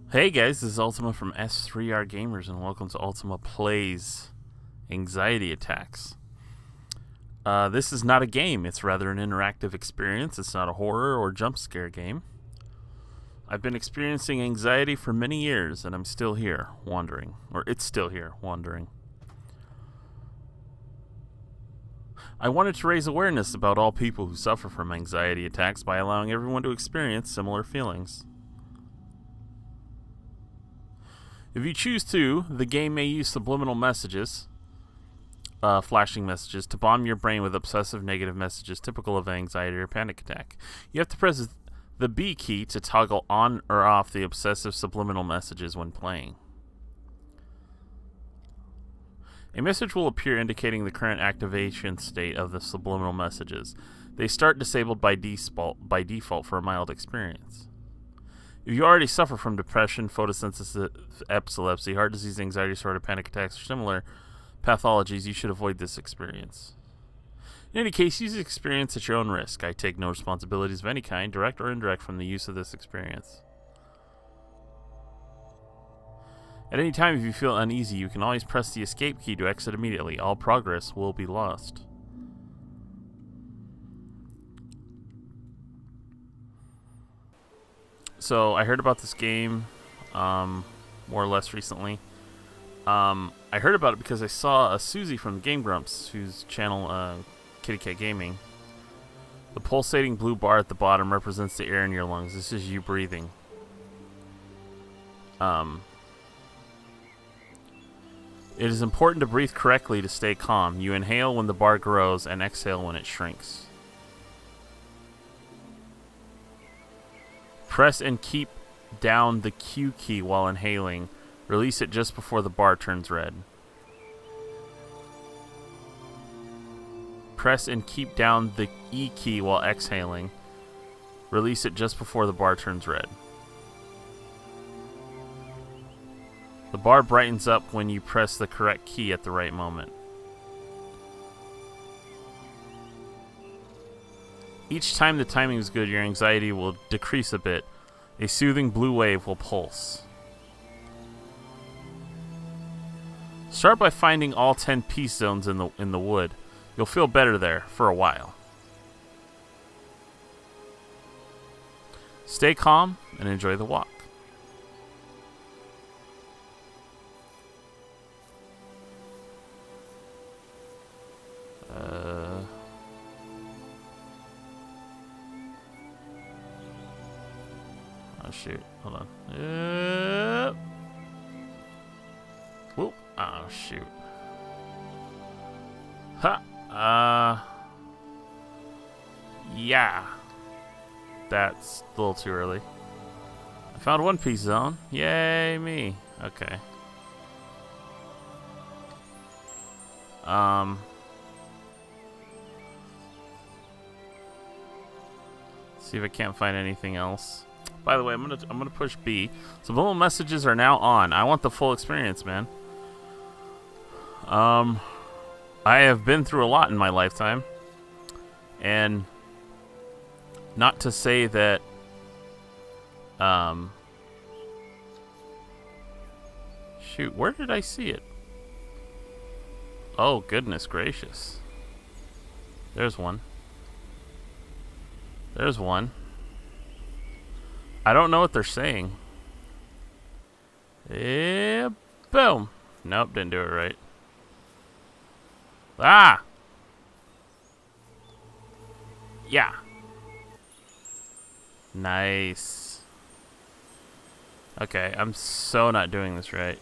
Hey guys, this is Ultima from S3R Gamers, and welcome to Ultima Plays Anxiety Attacks. This is not a game, it's rather an interactive experience. It's not a horror or jump scare game. I've been experiencing anxiety for many years, and I'm still here, wandering. Or it's still here, wandering. I wanted to raise awareness about all people who suffer from anxiety attacks by allowing everyone to experience similar feelings. If you choose to, the game may use subliminal messages, flashing messages, to bomb your brain with obsessive negative messages typical of anxiety or panic attack. You have to press the B key to toggle on or off the obsessive subliminal messages when playing. A message will appear indicating the current activation state of the subliminal messages. They start disabled by default for a mild experience. If you already suffer from depression, photosynthesis, epilepsy, heart disease, anxiety disorder, panic attacks, or similar pathologies, you should avoid this experience. In any case, use the experience at your own risk. I take no responsibilities of any kind, direct or indirect, from the use of this experience. At any time, if you feel uneasy, you can always press the escape key to exit immediately. All progress will be lost. So I heard about this game more or less recently. I heard about it because I saw a Susie from Game Grumps, whose channel, Kitty Cat Gaming. The pulsating blue bar at the bottom represents the air in your lungs. This is you breathing. It is important to breathe correctly to stay calm. You inhale when the bar grows and exhale when it shrinks. Press and keep down the Q key while inhaling. Release it just before the bar turns red. Press and keep down the E key while exhaling. Release it just before the bar turns red. The bar brightens up when you press the correct key at the right moment. Each time the timing is good, your anxiety will decrease a bit. A soothing blue wave will pulse. Start by finding all 10 peace zones in the wood. You'll feel better there for a while. Stay calm and enjoy the walk. Oh shoot, hold on. Whoop. Oh shoot. Ha! Yeah. That's a little too early. I found one piece zone. Yay me. Okay. See if I can't find anything else. By the way, I'm gonna push B. Subliminal messages are now on. I want the full experience, man. I have been through a lot in my lifetime, and not to say that shoot, where did I see it? Oh, goodness gracious. There's one. There's one. I don't know what they're saying. Yeah, boom. Nope, didn't do it right. Ah! Yeah. Nice. Okay, I'm so not doing this right.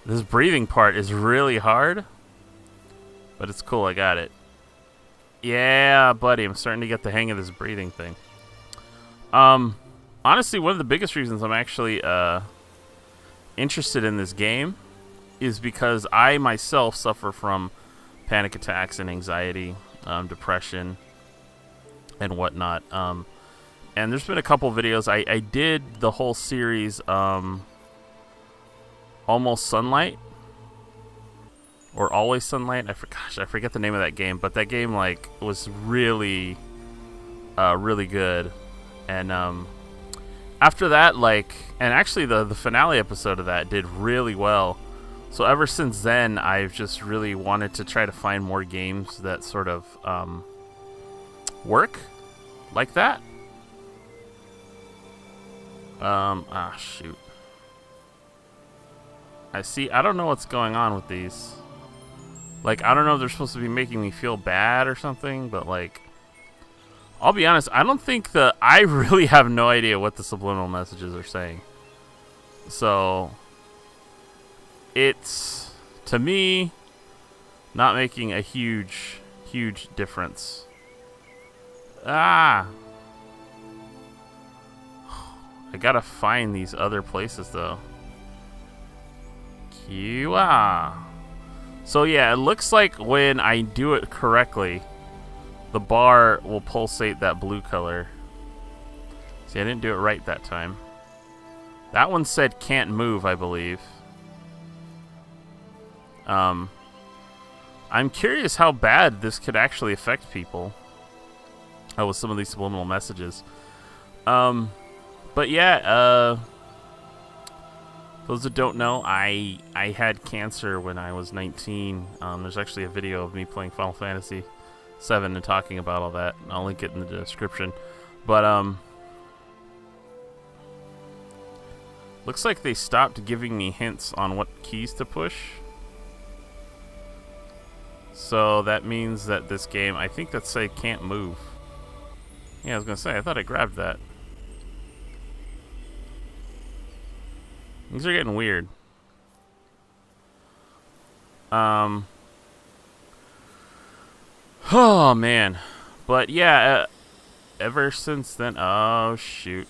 This breathing part is really hard, but it's cool, I got it. Yeah, buddy, I'm starting to get the hang of this breathing thing. Honestly, one of the biggest reasons I'm actually interested in this game is because I myself suffer from panic attacks and anxiety, depression, and whatnot. And there's been a couple videos. I did the whole series, Almost Sunlight, or Always Sunlight. I forget the name of that game, but that game was really, really good. And after that, like, and actually the finale episode of that did really well. So ever since then, I've just really wanted to try to find more games that sort of work like that. Shoot. I don't know what's going on with these. Like, I don't know if they're supposed to be making me feel bad or something, but like, I'll be honest, I don't think I really have no idea what the subliminal messages are saying. So, it's, to me, not making a huge difference. I gotta find these other places, though. Kiwa. So, yeah, it looks like when I do it correctly, the bar will pulsate that blue color. See, I didn't do it right that time. That one said can't move, I believe. I'm curious how bad this could actually affect people. With some of these subliminal messages. But yeah, those that don't know, I had cancer when I was 19. There's actually a video of me playing Final Fantasy VII and talking about all that. I'll link it in the description. But looks like they stopped giving me hints on what keys to push. So that means that this game, I think that say can't move. Yeah, I was gonna say, I thought I grabbed that. These are getting weird. Oh man. But yeah, ever since then, oh shoot.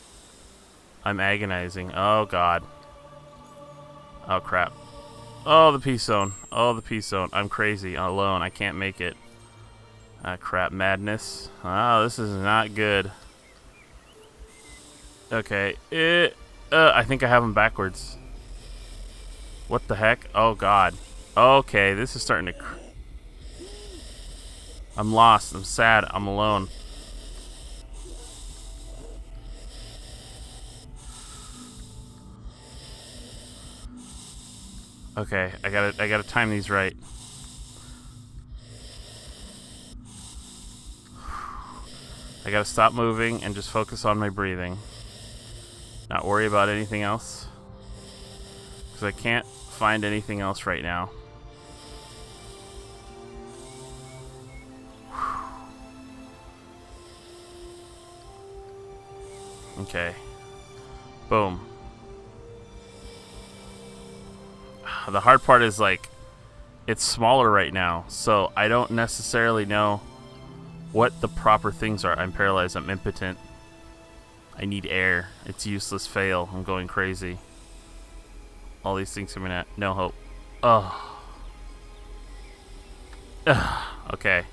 I'm agonizing. Oh god. Oh crap. Oh, the peace zone. Oh, the peace zone. I'm crazy. Alone. I can't make it. Ah, crap. Madness. Oh, this is not good. Okay. I think I have them backwards. What the heck? Oh, God. Okay, this is starting to... I'm lost. I'm sad. I'm alone. Okay, I gotta time these right. I gotta stop moving and just focus on my breathing. Not worry about anything else. Because I can't find anything else right now. Okay. Boom. The hard part is, like, it's smaller right now, so I don't necessarily know what the proper things are. I'm paralyzed. I'm impotent. I need air. It's useless. Fail. I'm going crazy. All these things coming at. No hope. Oh. Ugh. Okay.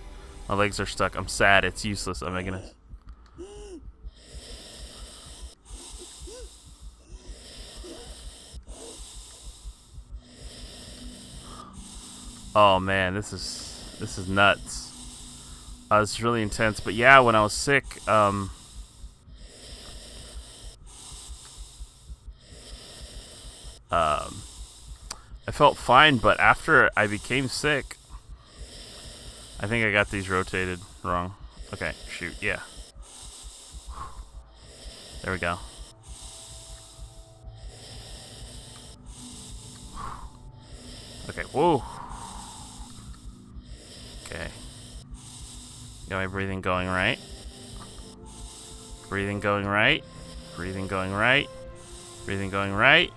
My legs are stuck. I'm sad. It's useless. I'm making it. Oh man, this is nuts. It's really intense, but yeah, when I was sick, I felt fine, but after I became sick, I think I got these rotated wrong. Okay, shoot, yeah. There we go. Okay, whoa. Okay. Got my breathing going right. Breathing going right. Breathing going right. Breathing going right.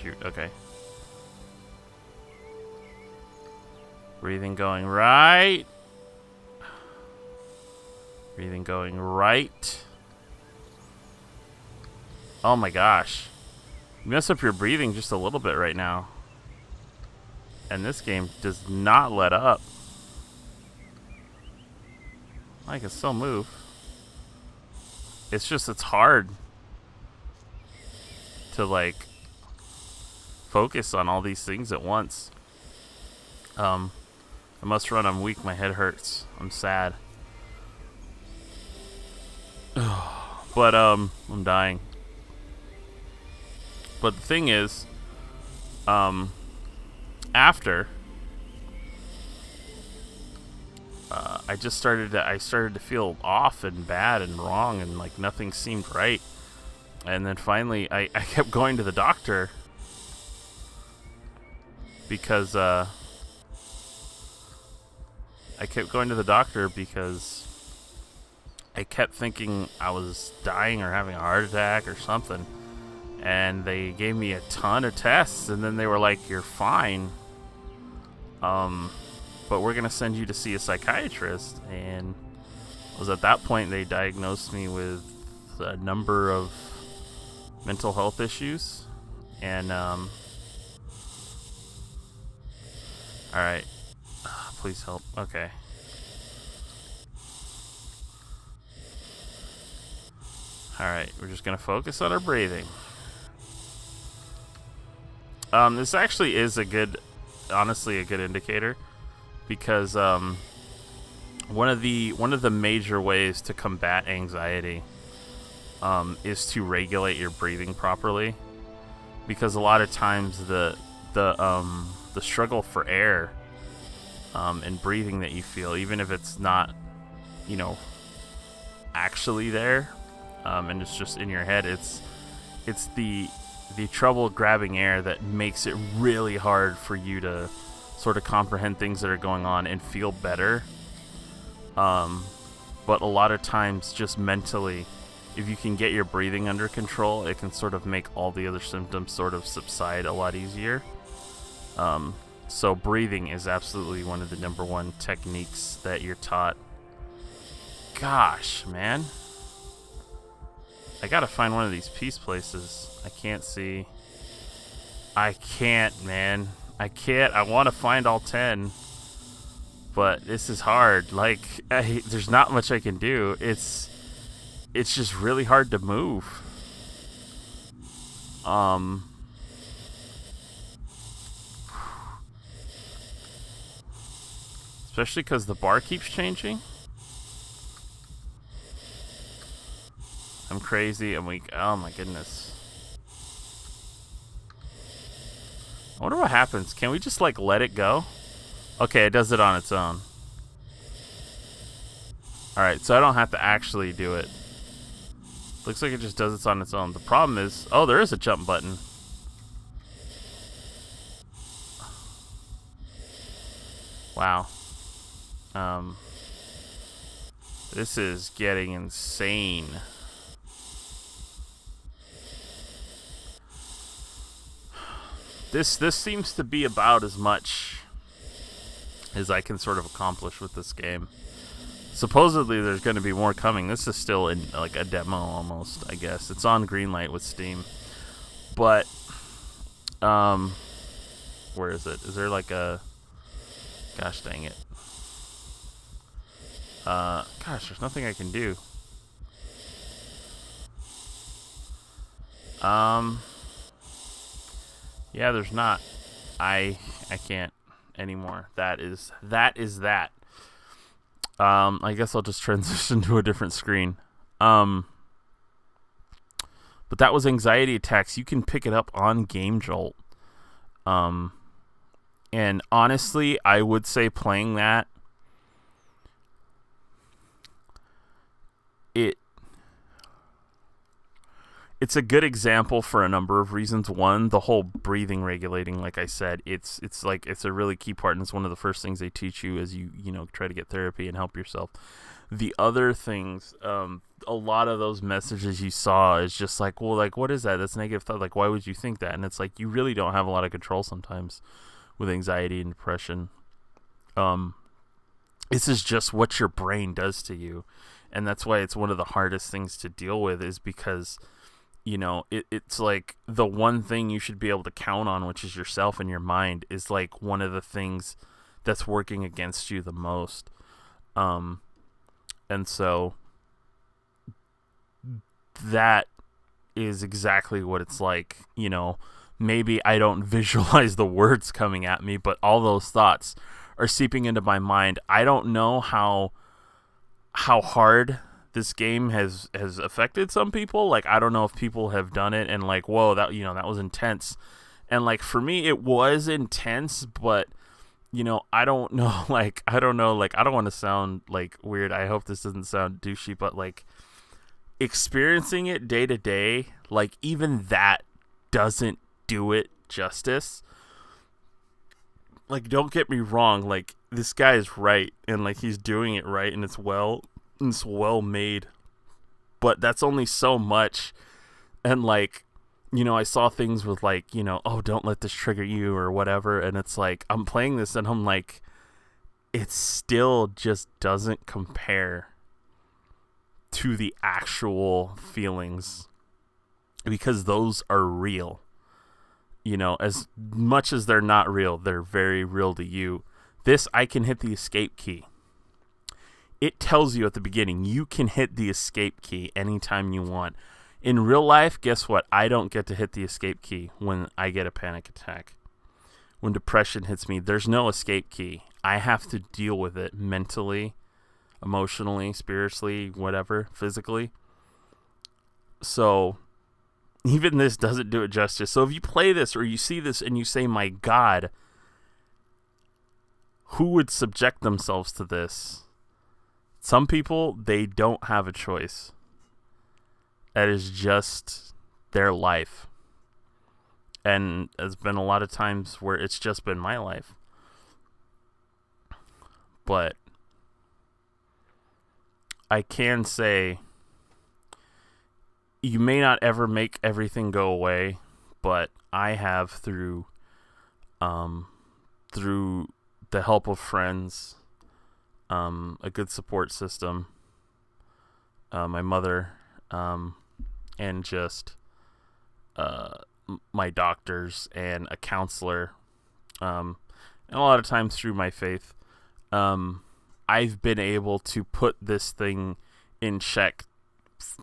Shoot, okay. Breathing going right. Breathing going right. Oh my gosh. You mess up your breathing just a little bit right now. And this game does not let up. I can still move. It's just, it's hard to, like, focus on all these things at once. I must run. I'm weak. My head hurts. I'm sad. But I'm dying. But the thing is, after I started to feel off and bad and wrong, and like nothing seemed right. And then finally, I kept going to the doctor because I kept thinking I was dying or having a heart attack or something. And they gave me a ton of tests, and then they were like, "You're fine. But we're gonna send you to see a psychiatrist." And it was at that point they diagnosed me with a number of mental health issues. And all right, please help. Okay. All right, we're just gonna focus on our breathing. This actually is honestly a good indicator, because one of the major ways to combat anxiety is to regulate your breathing properly, because a lot of times the struggle for air and breathing that you feel, even if it's not, actually there, and it's just in your head, it's the trouble grabbing air that makes it really hard for you to sort of comprehend things that are going on and feel better. But a lot of times, just mentally, if you can get your breathing under control, it can sort of make all the other symptoms sort of subside a lot easier. So breathing is absolutely one of the number one techniques that you're taught. Gosh, man. I gotta find one of these peace places. I can't see. I can't, man. I can't. I want to find all 10. But this is hard. Like, there's not much I can do. It's just really hard to move. Especially because the bar keeps changing. I'm crazy. I'm weak. Oh my goodness. I wonder what happens. Can we just like let it go? Okay, it does it on its own. Alright, so I don't have to actually do it. Looks like it just does it on its own. The problem is, oh, there is a jump button. Wow. This is getting insane. This seems to be about as much as I can sort of accomplish with this game. Supposedly there's going to be more coming. This is still in like a demo almost, I guess. It's on Greenlight with Steam. But where is it? Is there like a, gosh dang it. Gosh, there's nothing I can do. Yeah, there's not. I can't anymore. That is that. I guess I'll just transition to a different screen. But that was anxiety attacks. You can pick it up on Game Jolt. And honestly, I would say playing that, it's a good example for a number of reasons. One, the whole breathing regulating, like I said, it's a really key part, and it's one of the first things they teach you as you try to get therapy and help yourself. The other things, a lot of those messages you saw is just like, well, like, what is that? That's negative thought. Like, why would you think that? And it's like, you really don't have a lot of control sometimes with anxiety and depression. This is just what your brain does to you. And that's why it's one of the hardest things to deal with, is because it's like the one thing you should be able to count on, which is yourself and your mind, is like one of the things that's working against you the most. And so that is exactly what it's like. Maybe I don't visualize the words coming at me, but all those thoughts are seeping into my mind. I don't know how hard this game has affected some people. Like, I don't know if people have done it and like, whoa, that, that was intense. And like, for me, it was intense, but I don't know, I don't want to sound like weird. I hope this doesn't sound douchey, but like, experiencing it day to day, like, even that doesn't do it justice. Like, don't get me wrong, like, this guy is right, and like, he's doing it right, and it's well made, but that's only so much. And like, I saw things with like, oh, don't let this trigger you or whatever, and it's like, I'm playing this and I'm like, it still just doesn't compare to the actual feelings, because those are real. As much as they're not real, they're very real to you. This, I can hit the escape key. It tells you at the beginning, you can hit the escape key anytime you want. In real life, guess what? I don't get to hit the escape key when I get a panic attack. When depression hits me, there's no escape key. I have to deal with it mentally, emotionally, spiritually, whatever, physically. So even this doesn't do it justice. So if you play this or you see this and you say, my God, who would subject themselves to this? Some people, they don't have a choice. That is just their life. And there's been a lot of times where it's just been my life. But I can say, you may not ever make everything go away, but I have through the help of friends, a good support system, my mother, and just my doctors and a counselor, and a lot of times through my faith, I've been able to put this thing in check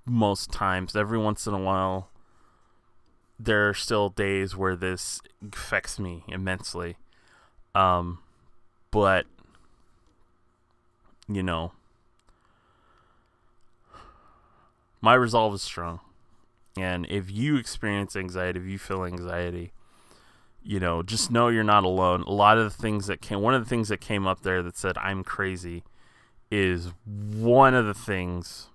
most times. Every once in a while, there are still days where this affects me immensely. But, my resolve is strong. And if you experience anxiety, if you feel anxiety, just know you're not alone. A lot of the things one of the things that came up there that said I'm crazy is one of the things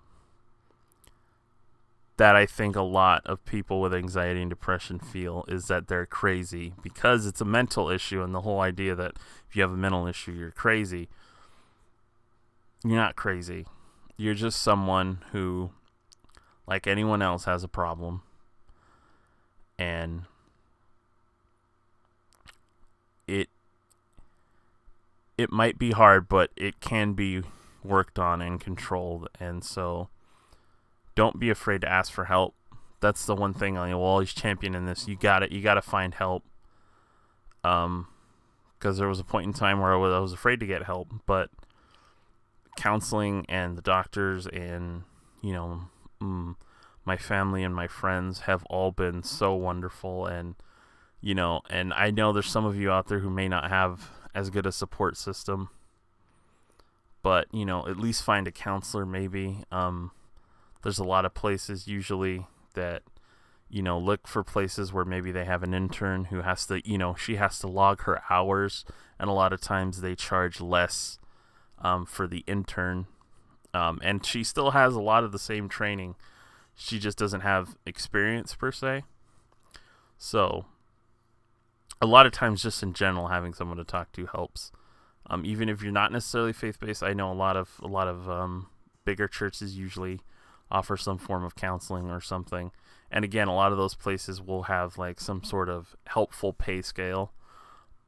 that I think a lot of people with anxiety and depression feel, is that they're crazy, because it's a mental issue, and the whole idea that if you have a mental issue, you're crazy. You're not crazy. You're just someone who, like anyone else, has a problem. And it might be hard, but it can be worked on and controlled. And so don't be afraid to ask for help. That's the one thing I'm always championing this. You got to find help. Because there was a point in time where I was afraid to get help, but counseling and the doctors and, my family and my friends have all been so wonderful. And, and I know there's some of you out there who may not have as good a support system, but, at least find a counselor maybe. There's a lot of places usually that, look for places where maybe they have an intern who has to, she has to log her hours, and a lot of times they charge less for the intern. And she still has a lot of the same training. She just doesn't have experience per se. So a lot of times, just in general, having someone to talk to helps. Even if you're not necessarily faith-based, I know a lot of bigger churches usually offer some form of counseling or something. And again, a lot of those places will have like some sort of helpful pay scale.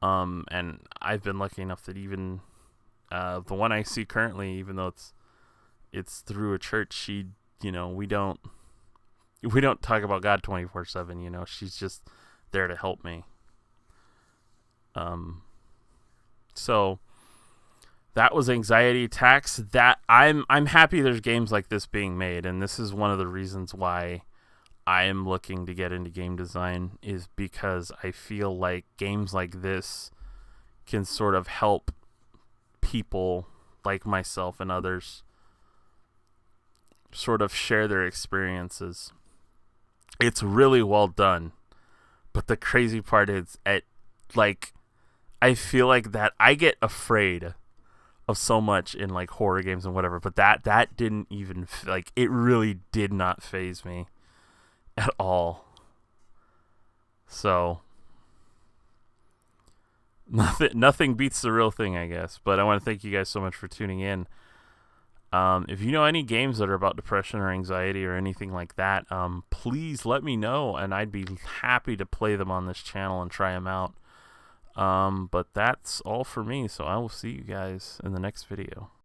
And I've been lucky enough that even the one I see currently, even though it's through a church, she, we don't talk about God 24/7. She's just there to help me. So that was anxiety attacks. That I'm happy there's games like this being made, and this is one of the reasons why I am looking to get into game design, is because I feel like games like this can sort of help people like myself and others sort of share their experiences. It's really well done. But the crazy part is, I feel like that I get afraid of so much in like horror games and whatever, but that didn't even it really did not faze me at all. So nothing beats the real thing, I guess. But I want to thank you guys so much for tuning in. If you know any games that are about depression or anxiety or anything like that, please let me know, and I'd be happy to play them on this channel and try them out. But that's all for me, so I will see you guys in the next video.